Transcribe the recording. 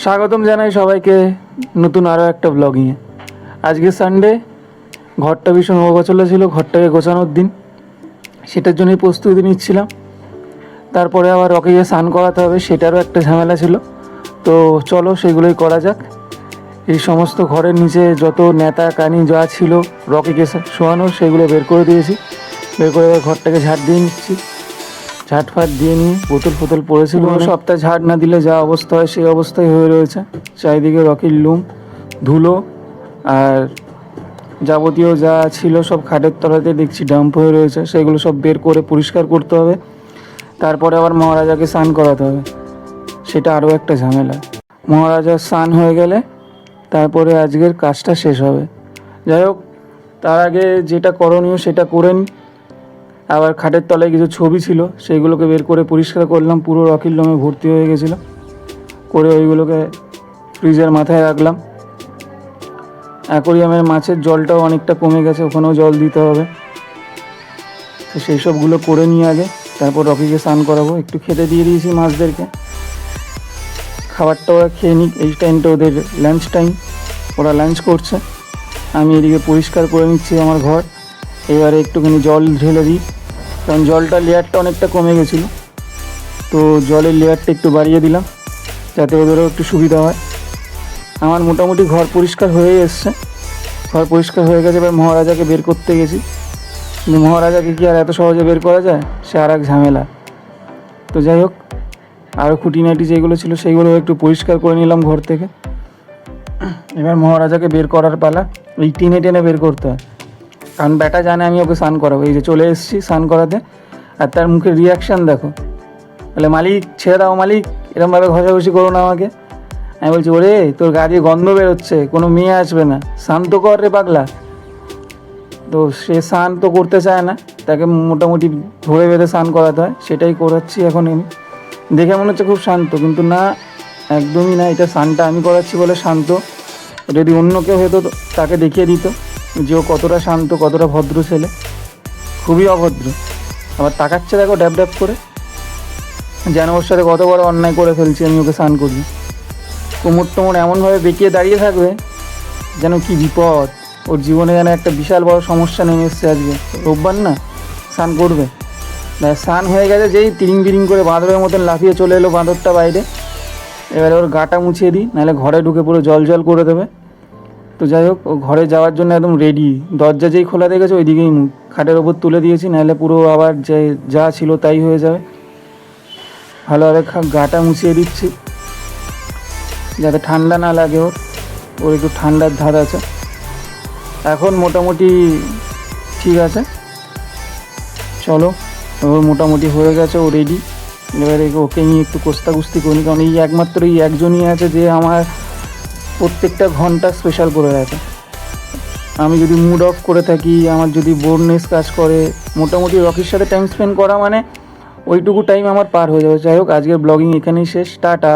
স্বাগতম জানাই সবাইকে নতুন আরও একটা ব্লগিংয়ে। আজকে সানডে, ঘরটা ভীষণ অগোছালো ছিল, ঘরটাকে গোছানোর দিন, সেটার জন্যই প্রস্তুতি নিচ্ছিলাম। তারপরে আবার রকিকে স্নান করাতে হবে, সেটারও একটা ঝামেলা ছিল। তো চলো সেগুলোই করা যাক। এই সমস্ত ঘরের নিচে যত নেতা কানি যা ছিল রকিকে শোয়ানোর, সেগুলো বের করে দিয়েছি। বের করে এবার ঘরটাকে ঝাড় দিয়ে নিচ্ছি। ঝাঁট ফাট দিয়ে নিয়ে বোতল ফোতল পড়েছিল, সপ্তাহে ঝাড় না দিলে যা অবস্থা হয় সেই অবস্থায় হয়ে রয়েছে। চারিদিকে রকির লুম, ধুলো আর যাবতীয় যা ছিল সব খাটের তলাতে দেখছি ডাম্প হয়ে রয়েছে, সেগুলো সব বের করে পরিষ্কার করতে হবে। তারপরে আবার মহারাজাকে স্নান করাতে হবে, সেটা আরও একটা ঝামেলা। মহারাজার স্নান হয়ে গেলে তারপরে আজকের কাজটা শেষ হবে। যাই হোক, তার আগে যেটা করণীয় সেটা করে নিই। আবার খাটের তলায় কিছু ছবি ছিল, সেইগুলোকে বের করে পরিষ্কার করলাম, পুরো রকির লোমে ভর্তি হয়ে গেছিলো। করে ওইগুলোকে ফ্রিজের মাথায় রাখলাম। অ্যাকোরিয়ামের মাছের জলটাও অনেকটা কমে গেছে, ওখানেও জল দিতে হবে। তো সেই সবগুলো করে নিয়ে আগে তারপর রকিকে স্নান করাবো। একটু খেতে দিয়ে দিয়েছি মাছদেরকে, খাবারটা ওরা খেয়ে নিক। এই টাইমটা ওদের লাঞ্চ টাইম, ওরা লাঞ্চ করছে। আমি এদিকে পরিষ্কার করে নিচ্ছি আমার ঘর। এবারে একটুখানি জল ঢেলে দিই, কারণ জলটার লেয়ারটা অনেকটা কমে গেছিলো। তো জলের লেয়ারটা একটু বাড়িয়ে দিলাম যাতে ওদেরও একটু সুবিধা হয়। আমার মোটামুটি ঘর পরিষ্কার হয়ে এসছে, ঘর পরিষ্কার হয়ে গেছে। এবার মহারাজাকে বের করতে গেছি, কিন্তু মহারাজাকে কি আর এত সহজে বের করা যায়, সে আর এক ঝামেলা। তো যাই হোক, আরও খুঁটিনাটি যেগুলো ছিল সেইগুলো একটু পরিষ্কার করে নিলাম ঘর থেকে। এবার মহারাজাকে বের করার পালা। এই টেনে টেনে বের করতে হয়, কারণ ব্যাটা জানে আমি ওকে স্নান করাবো। এই যে চলে এসেছি স্নান করাতে, আর তার মুখের রিয়াকশান দেখো। বলে, মালিক ছেড়ে দাও মালিক, এরমভাবে ঘষাঘষি করো না আমাকে। আমি বলছি, ওরে তোর গা দিয়ে গন্ধ বেরোচ্ছে, কোনো মেয়ে আসবে না, শান্ত কর রে পাগলা। তো সে স্নান তো করতে চায় না, তাকে মোটামুটি ধরে বেঁধে স্নান করাতে হয়, সেটাই করাচ্ছি এখন আমি। দেখে মনে হচ্ছে খুব শান্ত, কিন্তু না, একদমই না। এটা স্নানটা আমি করাচ্ছি বলে শান্ত। যদি অন্য কেউ হয়তো তাকে দেখিয়ে দিত যে ও কতটা শান্ত, কতটা ভদ্র ছেলে। খুবই অভদ্র। আবার তাকাচ্ছে দেখো ড্যাব ড্যাব করে, যেন ওর সাথে কত বড় অন্যায় করে ফেলছি আমি ওকে স্নান করি। কোমর টোমর এমনভাবে বেঁকিয়ে দাঁড়িয়ে থাকবে যেন কি বিপদ, ওর জীবনে যেন একটা বিশাল বড় সমস্যা নেমে এসছে। আজকে রোববার না, স্নান করবে। স্নান হয়ে গেছে, যেই তিরিং বিরিং করে বাঁদরের মতন লাফিয়ে চলে এলো বাঁদরটা বাইরে। এবারে ওর গাটা মুছিয়ে দিই, নাহলে ঘরে ঢুকে পুরো জল জল করে দেবে। তো যাই হোক, ও ঘরে যাওয়ার জন্য একদম রেডি। দরজা যেই খোলা দেখেছে ওই দিকেই মুখ, খাটের ওপর তুলে দিয়েছি, নাহলে পুরো আবার যে যা ছিল তাই হয়ে যাবে। ভালোভাবে গাটা মুছিয়ে দিচ্ছি যাতে ঠান্ডা না লাগে। ওর একটু ঠান্ডার ধার আছে। এখন মোটামুটি ঠিক আছে, চলো। ওর মোটামুটি হয়ে গেছে, ও রেডি। এবারে ওকে নিয়ে একটু কোস্তাকুস্তি করি, কারণ এই একমাত্র এই একজনই আছে যে আমার প্রত্যেকটা ঘন্টা স্পেশাল করে রাখে। আমি যদি মুড অফ করে থাকি, আমার যদি বোরনেস কাজ করে, মোটামুটি রকির সাথে টাইম স্পেন্ড করা মানে ওইটুকু টাইম আমার পার হয়ে যাবে। যাই হোক, আজকের ব্লগিং এখানেই শেষ। টাটা।